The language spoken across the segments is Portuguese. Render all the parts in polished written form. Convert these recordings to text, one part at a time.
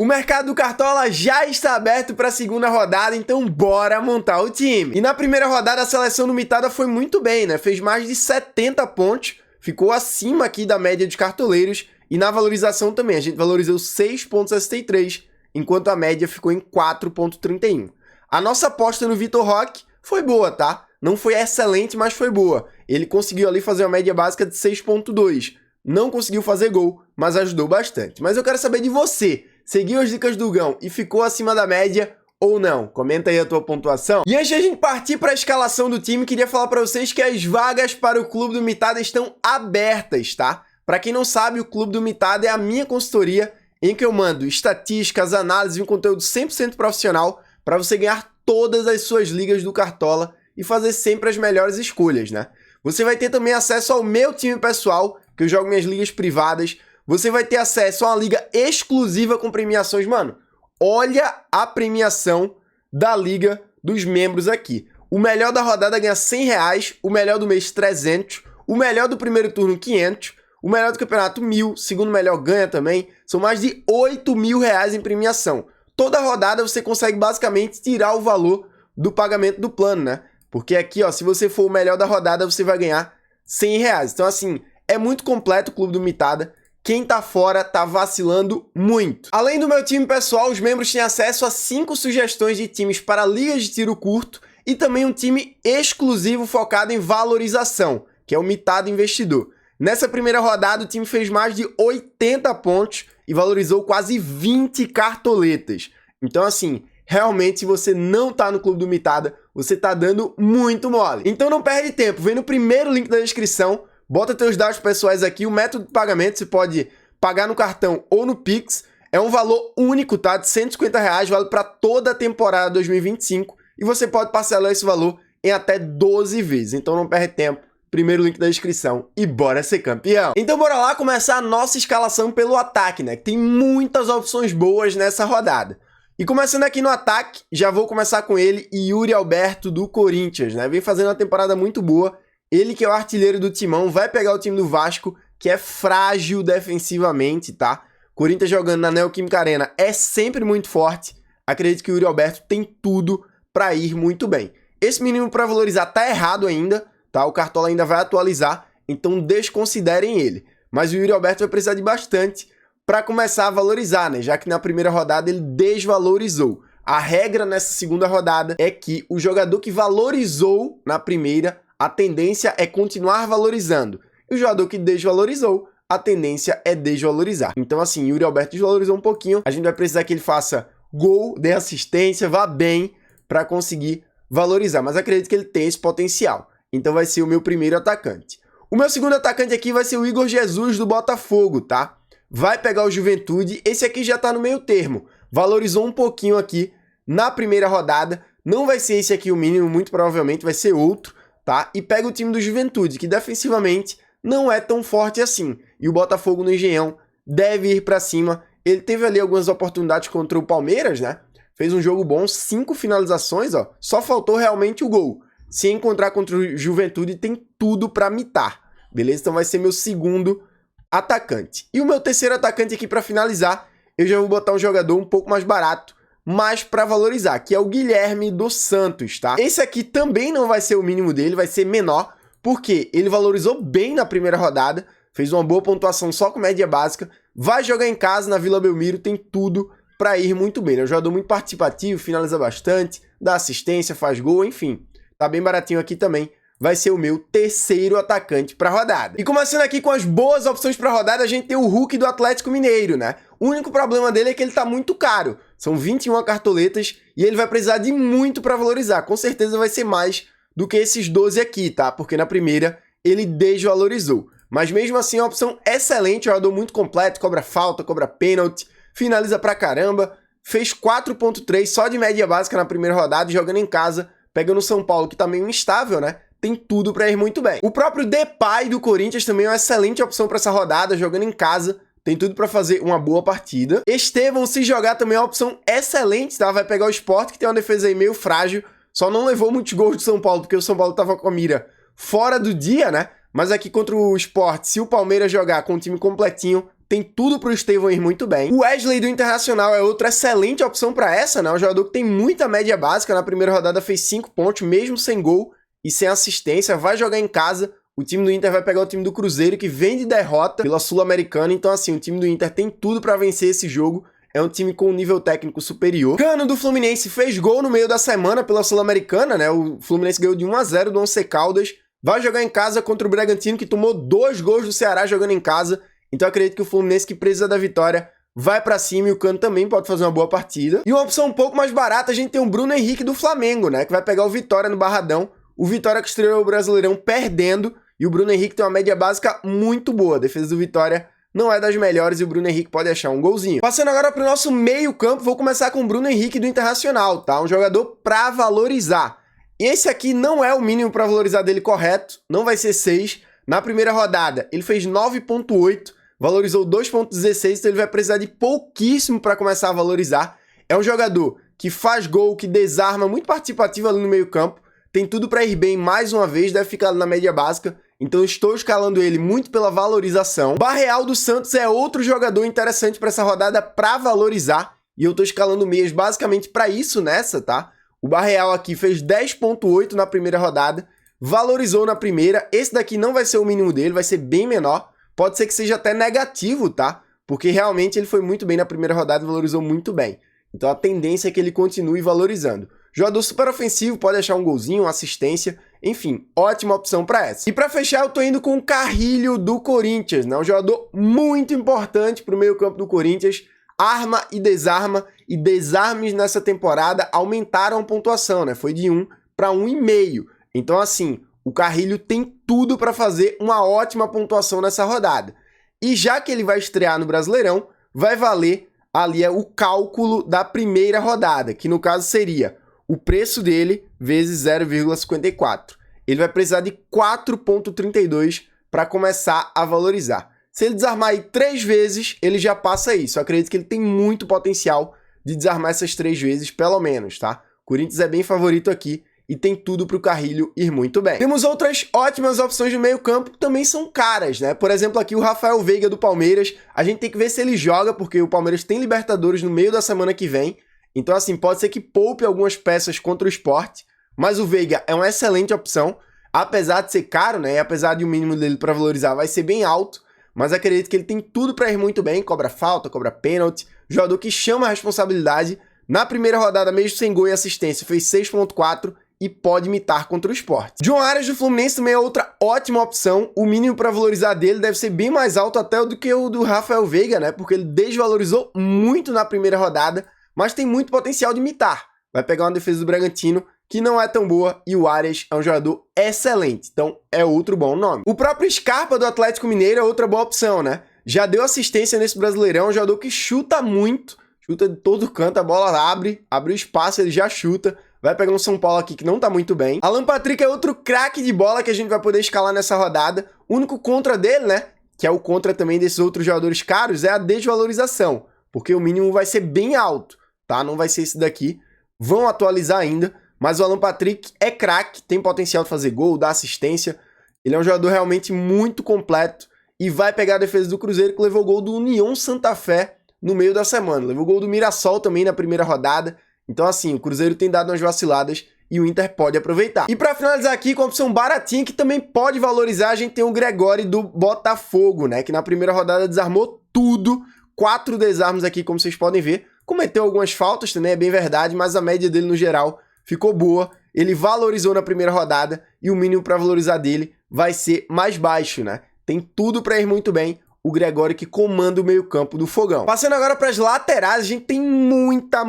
O mercado do Cartola já está aberto para a segunda rodada, então bora montar o time. E na primeira rodada a seleção do Mitada foi muito bem, né? Fez mais de 70 pontos, ficou acima aqui da média de cartoleiros. E na valorização também, a gente valorizou 6,63, enquanto a média ficou em 4,31. A nossa aposta no Vitor Roque foi boa, tá? Não foi excelente, mas foi boa. Ele conseguiu ali fazer uma média básica de 6,2. Não conseguiu fazer gol, mas ajudou bastante. Mas eu quero saber de você. Seguiu as dicas do Gão e ficou acima da média ou não? Comenta aí a tua pontuação. E antes de a gente partir para a escalação do time, queria falar para vocês que as vagas para o Clube do Mitada estão abertas, tá? Para quem não sabe, o Clube do Mitada é a minha consultoria em que eu mando estatísticas, análises e um conteúdo 100% profissional para você ganhar todas as suas ligas do Cartola e fazer sempre as melhores escolhas, né? Você vai ter também acesso ao meu time pessoal, que eu jogo minhas ligas privadas. Você vai ter acesso a uma liga exclusiva com premiações. Mano, olha a premiação da liga dos membros aqui. O melhor da rodada ganha R$100, o melhor do mês 300, o melhor do primeiro turno 500, o melhor do campeonato 1.000, segundo melhor ganha também. São mais de R$8.000 em premiação. Toda rodada você consegue basicamente tirar o valor do pagamento do plano, né? Porque aqui, ó, se você for o melhor da rodada, você vai ganhar R$100. Então, assim, é muito completo o Clube do Mitada. Quem tá fora tá vacilando muito. Além do meu time pessoal, os membros têm acesso a 5 sugestões de times para ligas de tiro curto e também um time exclusivo focado em valorização, que é o Mitada Investidor. Nessa primeira rodada, o time fez mais de 80 pontos e valorizou quase 20 cartoletas. Então, assim, realmente, se você não tá no Clube do Mitada, você tá dando muito mole. Então não perde tempo, vem no primeiro link da descrição, bota teus dados pessoais aqui, o método de pagamento você pode pagar no cartão ou no Pix. É um valor único, tá? De R$150, vale para toda a temporada 2025 e você pode parcelar esse valor em até 12 vezes. Então não perde tempo, primeiro link da descrição e bora ser campeão. Então bora lá começar a nossa escalação pelo ataque, né? Que tem muitas opções boas nessa rodada. E começando aqui no ataque, já vou começar com ele, Yuri Alberto do Corinthians, né? Vem fazendo uma temporada muito boa. Ele que é o artilheiro do Timão, vai pegar o time do Vasco, que é frágil defensivamente, tá? Corinthians jogando na Neoquímica Arena é sempre muito forte. Acredito que o Yuri Alberto tem tudo para ir muito bem. Esse mínimo para valorizar tá errado ainda, tá? O Cartola ainda vai atualizar, então desconsiderem ele. Mas o Yuri Alberto vai precisar de bastante para começar a valorizar, né? Já que na primeira rodada ele desvalorizou. A regra nessa segunda rodada é que o jogador que valorizou na primeira, a tendência é continuar valorizando. E o jogador que desvalorizou, a tendência é desvalorizar. Então, assim, Yuri Alberto desvalorizou um pouquinho. A gente vai precisar que ele faça gol, dê assistência, vá bem para conseguir valorizar. Mas acredito que ele tem esse potencial. Então vai ser o meu primeiro atacante. O meu segundo atacante aqui vai ser o Igor Jesus do Botafogo, tá? Vai pegar o Juventude. Esse aqui já tá no meio termo. Valorizou um pouquinho aqui na primeira rodada. Não vai ser esse aqui o mínimo, muito provavelmente vai ser outro, tá? E pega o time do Juventude, que defensivamente não é tão forte assim. E o Botafogo no Engenhão deve ir pra cima. Ele teve ali algumas oportunidades contra o Palmeiras, né? Fez um jogo bom, 5 finalizações, ó. Só faltou realmente o gol. Se encontrar contra o Juventude, tem tudo pra mitar, beleza? Então vai ser meu segundo atacante. E o meu terceiro atacante aqui para finalizar, eu já vou botar um jogador um pouco mais barato, mas para valorizar, que é o Guilherme dos Santos, tá? Esse aqui também não vai ser o mínimo dele, vai ser menor, porque ele valorizou bem na primeira rodada, fez uma boa pontuação só com média básica, vai jogar em casa na Vila Belmiro, tem tudo para ir muito bem. É um jogador muito participativo, finaliza bastante, dá assistência, faz gol, enfim. Tá bem baratinho aqui também. Vai ser o meu terceiro atacante para a rodada. E começando aqui com as boas opções para a rodada, a gente tem o Hulk do Atlético Mineiro, né? O único problema dele é que ele tá muito caro. São 21 cartoletas e ele vai precisar de muito para valorizar. Com certeza vai ser mais do que esses 12 aqui, tá? Porque na primeira ele desvalorizou. Mas mesmo assim é uma opção excelente, jogador muito completo, cobra falta, cobra pênalti, finaliza pra caramba, fez 4.3 só de média básica na primeira rodada, jogando em casa, pegando o São Paulo, que tá meio instável, né? Tem tudo para ir muito bem. O próprio Depay do Corinthians também é uma excelente opção para essa rodada, jogando em casa, tem tudo para fazer uma boa partida. Estevão, se jogar, também é uma opção excelente, tá? Vai pegar o Sport, que tem uma defesa aí meio frágil, só não levou muitos gols do São Paulo, porque o São Paulo tava com a mira fora do dia, né? Mas aqui contra o Sport, se o Palmeiras jogar com o time completinho, tem tudo pro Estevão ir muito bem. O Wesley do Internacional é outra excelente opção para essa, né? Um jogador que tem muita média básica, na primeira rodada fez 5 pontos, mesmo sem gol e sem assistência, vai jogar em casa. O time do Inter vai pegar o time do Cruzeiro, que vem de derrota pela Sul-Americana, então assim, o time do Inter tem tudo para vencer esse jogo. É um time com um nível técnico superior. Cano do Fluminense fez gol no meio da semana pela Sul-Americana, né? O Fluminense ganhou de 1-0 do Once Caldas. Vai jogar em casa contra o Bragantino, que tomou 2 gols do Ceará jogando em casa. Então eu acredito que o Fluminense, que precisa da vitória, vai pra cima, e o Cano também pode fazer uma boa partida. E uma opção um pouco mais barata, a gente tem o Bruno Henrique do Flamengo, né? Que vai pegar o Vitória no Barradão. O Vitória que estreou o Brasileirão perdendo. E o Bruno Henrique tem uma média básica muito boa. A defesa do Vitória não é das melhores e o Bruno Henrique pode achar um golzinho. Passando agora para o nosso meio campo, vou começar com o Bruno Henrique do Internacional, tá? Um jogador para valorizar. E esse aqui não é o mínimo para valorizar dele correto, não vai ser 6. Na primeira rodada, ele fez 9.8, valorizou 2.16, então ele vai precisar de pouquíssimo para começar a valorizar. É um jogador que faz gol, que desarma, muito participativo ali no meio campo, tem tudo para ir bem mais uma vez, deve ficar na média básica. Então estou escalando ele muito pela valorização. Barreal do Santos é outro jogador interessante para essa rodada para valorizar. E eu estou escalando meias basicamente para isso nessa, tá? O Barreal aqui fez 10.8 na primeira rodada. Valorizou na primeira. Esse daqui não vai ser o mínimo dele, vai ser bem menor. Pode ser que seja até negativo, tá? Porque realmente ele foi muito bem na primeira rodada e valorizou muito bem. Então a tendência é que ele continue valorizando. Jogador super ofensivo, pode achar um golzinho, uma assistência. Enfim, ótima opção para essa. E para fechar, eu tô indo com o Carrilho do Corinthians, né? Um jogador muito importante para o meio-campo do Corinthians. Arma e desarmes nessa temporada aumentaram a pontuação, né? Foi de 1 para 1,5. Então, assim, o Carrilho tem tudo para fazer uma ótima pontuação nessa rodada. E já que ele vai estrear no Brasileirão, vai valer ali o cálculo da primeira rodada, que no caso seria o preço dele vezes 0,54. Ele vai precisar de 4,32 para começar a valorizar. Se ele desarmar aí 3 vezes, ele já passa isso. Eu acredito que ele tem muito potencial de desarmar essas 3 vezes, pelo menos, tá? O Corinthians é bem favorito aqui e tem tudo para o Carrilho ir muito bem. Temos outras ótimas opções de meio campo que também são caras, né? Por exemplo, aqui o Rafael Veiga do Palmeiras. A gente tem que ver se ele joga, porque o Palmeiras tem Libertadores no meio da semana que vem. Então, assim, pode ser que poupe algumas peças contra o Sport, mas o Veiga é uma excelente opção, apesar de ser caro, né? E apesar de o mínimo dele para valorizar vai ser bem alto, mas acredito que ele tem tudo para ir muito bem, cobra falta, cobra pênalti, jogador que chama a responsabilidade. Na primeira rodada, mesmo sem gol e assistência, fez 6.4 e pode imitar contra o Sport. João Arias do Fluminense também é outra ótima opção. O mínimo para valorizar dele deve ser bem mais alto até do que o do Rafael Veiga, né? Porque ele desvalorizou muito na primeira rodada, mas tem muito potencial de imitar. Vai pegar uma defesa do Bragantino que não é tão boa e o Arias é um jogador excelente. Então é outro bom nome. O próprio Scarpa do Atlético Mineiro é outra boa opção, né? Já deu assistência nesse Brasileirão, é um jogador que chuta muito, chuta de todo canto, a bola abre o espaço, ele já chuta. Vai pegar um São Paulo aqui que não tá muito bem. Alan Patrick é outro craque de bola que a gente vai poder escalar nessa rodada. O único contra dele, né, que é o contra também desses outros jogadores caros, é a desvalorização, porque o mínimo vai ser bem alto, tá? Não vai ser esse daqui. Vão atualizar ainda, mas o Alan Patrick é craque, tem potencial de fazer gol, dar assistência. Ele é um jogador realmente muito completo e vai pegar a defesa do Cruzeiro, que levou o gol do União Santa Fé no meio da semana. Levou o gol do Mirassol também na primeira rodada. Então, assim, o Cruzeiro tem dado umas vaciladas e o Inter pode aproveitar. E para finalizar aqui, com a opção baratinha, que também pode valorizar, a gente tem o Gregório do Botafogo, né? Que na primeira rodada desarmou tudo. 4 desarmes aqui, como vocês podem ver. Cometeu algumas faltas também, é bem verdade, mas a média dele no geral ficou boa. Ele valorizou na primeira rodada e o mínimo para valorizar dele vai ser mais baixo, né? Tem tudo para ir muito bem. O Gregório que comanda o meio-campo do Fogão. Passando agora para as laterais, a gente tem muita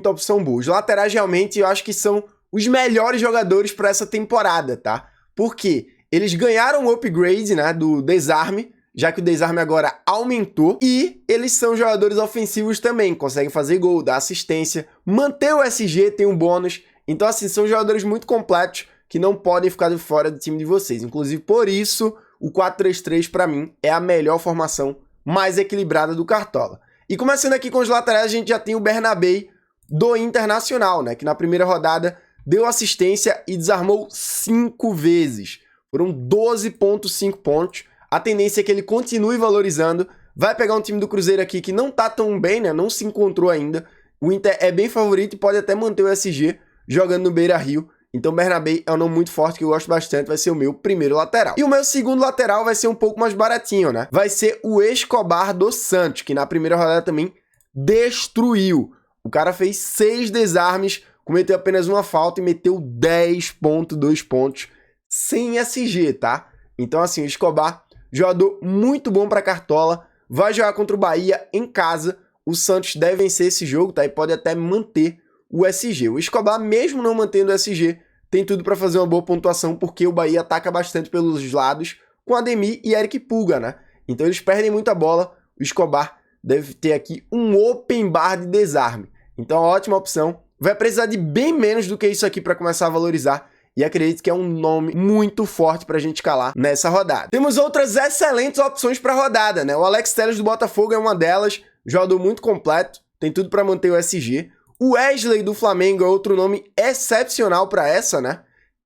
opção boa. Os laterais realmente eu acho que são os melhores jogadores para essa temporada, tá? Porque eles ganharam o upgrade, né, do desarme, já que o desarme agora aumentou, e eles são jogadores ofensivos também, conseguem fazer gol, dar assistência, manter o SG, tem um bônus. Então, assim, são jogadores muito completos que não podem ficar de fora do time de vocês. Inclusive, por isso, o 4-3-3, para mim, é a melhor formação mais equilibrada do Cartola. E começando aqui com os laterais, a gente já tem o Bernabei do Internacional, né? Que na primeira rodada deu assistência e desarmou 5 vezes. Foram 12,5 pontos. A tendência é que ele continue valorizando. vai pegar um time do Cruzeiro aqui que não tá tão bem, né? Não se encontrou ainda. O Inter é bem favorito e pode até manter o SG jogando no Beira-Rio. Então, Bernabé é um nome muito forte que eu gosto bastante, vai ser o meu primeiro lateral. E o meu segundo lateral vai ser um pouco mais baratinho, né? Vai ser o Escobar do Santos, que na primeira rodada também destruiu. O cara fez 6 desarmes, cometeu apenas uma falta e meteu 10,2 pontos sem SG, tá? Então, assim, o Escobar, jogador muito bom pra Cartola, vai jogar contra o Bahia em casa. O Santos deve vencer esse jogo, tá? E pode até manter o SG. O Escobar, mesmo não mantendo o SG, tem tudo para fazer uma boa pontuação, porque o Bahia ataca bastante pelos lados com Ademir e Eric Pulga, né? Então eles perdem muita bola. O Escobar deve ter aqui um open bar de desarme. Então, ótima opção. Vai precisar de bem menos do que isso aqui para começar a valorizar. E acredito que é um nome muito forte para a gente escalar nessa rodada. Temos outras excelentes opções para a rodada, né? O Alex Telles do Botafogo é uma delas. Jogador muito completo. Tem tudo para manter o SG. O Wesley do Flamengo é outro nome excepcional para essa, né?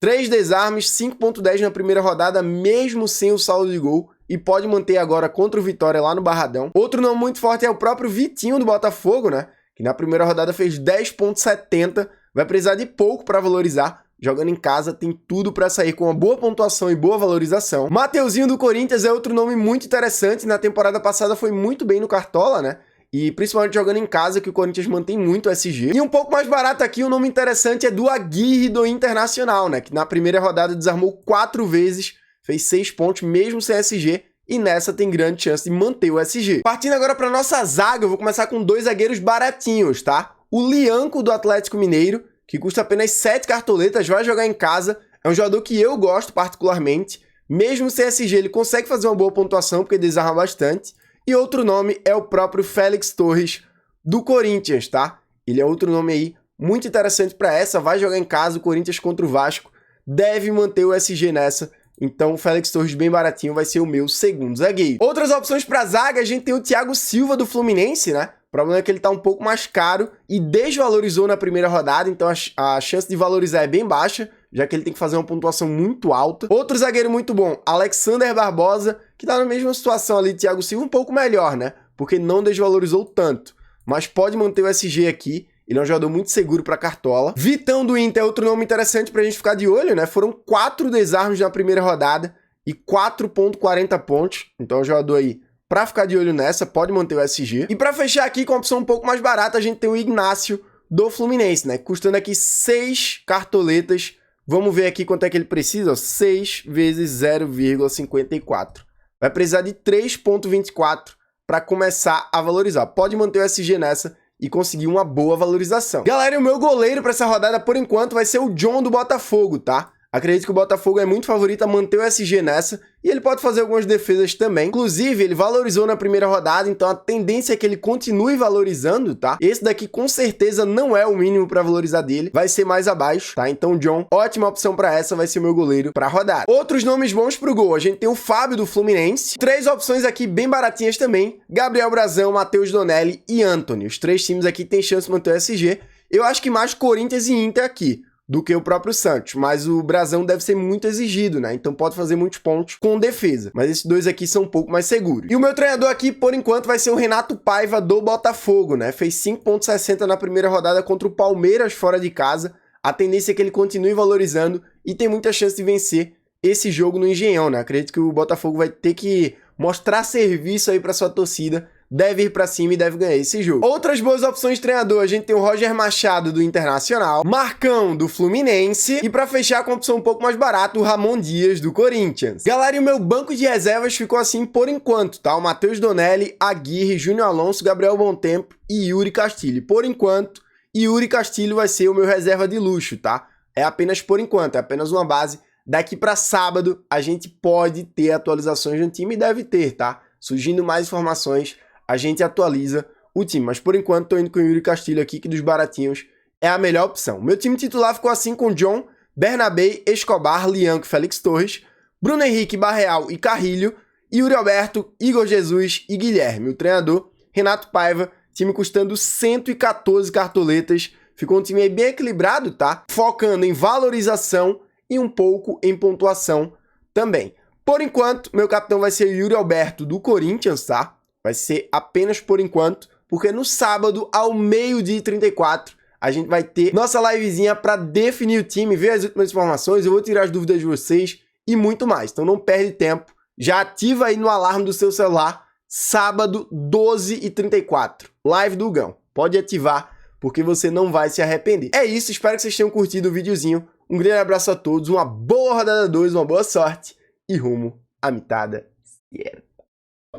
3 desarmes, 5,10 na primeira rodada, mesmo sem o saldo de gol. E pode manter agora contra o Vitória lá no Barradão. Outro nome muito forte é o próprio Vitinho do Botafogo, né? Que na primeira rodada fez 10,70. Vai precisar de pouco para valorizar. Jogando em casa, tem tudo para sair com uma boa pontuação e boa valorização. Mateuzinho do Corinthians é outro nome muito interessante. Na temporada passada foi muito bem no Cartola, né? E principalmente jogando em casa, que o Corinthians mantém muito o SG. E um pouco mais barato aqui, o nome interessante é do Aguirre do Internacional, né? Que na primeira rodada desarmou 4 vezes, fez 6 pontos mesmo sem SG. E nessa tem grande chance de manter o SG. Partindo agora para nossa zaga, eu vou começar com 2 zagueiros baratinhos, tá? O Lianco do Atlético Mineiro, que custa apenas 7 cartoletas, vai jogar em casa. É um jogador que eu gosto particularmente. Mesmo sem SG, ele consegue fazer uma boa pontuação, porque desarma bastante. E outro nome é o próprio Félix Torres do Corinthians, tá? Ele é outro nome aí muito interessante para essa. Vai jogar em casa, o Corinthians contra o Vasco. Deve manter o SG nessa. Então, o Félix Torres bem baratinho vai ser o meu segundo zagueiro. Outras opções para zaga, a gente tem o Thiago Silva do Fluminense, né? O problema é que ele tá um pouco mais caro e desvalorizou na primeira rodada, então a chance de valorizar é bem baixa, já que ele tem que fazer uma pontuação muito alta. Outro zagueiro muito bom, Alexander Barbosa, que tá na mesma situação ali de Thiago Silva, um pouco melhor, né? Porque não desvalorizou tanto, mas pode manter o SG aqui. Ele é um jogador muito seguro para Cartola. Vitão do Inter é outro nome interessante pra gente ficar de olho, né? Foram 4 desarmes na primeira rodada e 4,40 pontos. Então é um jogador aí pra ficar de olho nessa, pode manter o SG. E pra fechar aqui com uma opção um pouco mais barata, a gente tem o Ignácio do Fluminense, né? Custando aqui 6 cartoletas. Vamos ver aqui quanto é que ele precisa, ó. 6 vezes 0,54. Vai precisar de 3,24 para começar a valorizar. Pode manter o SG nessa e conseguir uma boa valorização. Galera, o meu goleiro para essa rodada, por enquanto, vai ser o John do Botafogo, tá? Acredito que o Botafogo é muito favorito a manter o SG nessa, e ele pode fazer algumas defesas também. Inclusive, ele valorizou na primeira rodada, então a tendência é que ele continue valorizando, tá? Esse daqui com certeza não é o mínimo para valorizar dele, vai ser mais abaixo, tá? Então, John, ótima opção para essa, vai ser o meu goleiro para rodada. Outros nomes bons pro gol, a gente tem o Fábio do Fluminense, 3 opções aqui bem baratinhas também, Gabriel Brazão, Matheus Donelli e Antony. Os 3 times aqui têm chance de manter o SG. Eu acho que mais Corinthians e Inter aqui do que o próprio Santos, mas o Brazão deve ser muito exigido, né? Então pode fazer muitos pontos com defesa, mas esses 2 aqui são um pouco mais seguros. E o meu treinador aqui, por enquanto, vai ser o Renato Paiva do Botafogo, né? Fez 5,60 na primeira rodada contra o Palmeiras fora de casa. A tendência é que ele continue valorizando e tem muita chance de vencer esse jogo no Engenhão, né? Acredito que o Botafogo vai ter que mostrar serviço aí para sua torcida, deve ir pra cima e deve ganhar esse jogo. Outras boas opções de treinador, a gente tem o Roger Machado do Internacional, Marcão do Fluminense e pra fechar com uma opção um pouco mais barata, o Ramon Dias do Corinthians. Galera, e o meu banco de reservas ficou assim por enquanto, tá? O Matheus Donelli, Aguirre, Júnior Alonso, Gabriel Bontempo e Yuri Castilho. Por enquanto, Yuri Castilho vai ser o meu reserva de luxo, tá? É apenas por enquanto, é apenas uma base. Daqui pra sábado, a gente pode ter atualizações no time e deve ter, tá? Surgindo mais informações, a gente atualiza o time. Mas por enquanto tô indo com o Yuri Castilho aqui, que dos baratinhos é a melhor opção. Meu time titular ficou assim com John, Bernabé, Escobar, Lianco, Félix Torres, Bruno Henrique, Barreal e Carrilho, Yuri Alberto, Igor Jesus e Guilherme. O treinador, Renato Paiva, time custando 114 cartoletas. Ficou um time aí bem equilibrado, tá? Focando em valorização e um pouco em pontuação também. Por enquanto, meu capitão vai ser Yuri Alberto do Corinthians, tá? Vai ser apenas por enquanto, porque no sábado, ao 12h34, a gente vai ter nossa livezinha para definir o time, ver as últimas informações, eu vou tirar as dúvidas de vocês e muito mais. Então não perde tempo, já ativa aí no alarme do seu celular, sábado, 12h34, live do Hugão. Pode ativar, porque você não vai se arrepender. É isso, espero que vocês tenham curtido o videozinho. Um grande abraço a todos, uma boa rodada 2, uma boa sorte e rumo à mitada certa.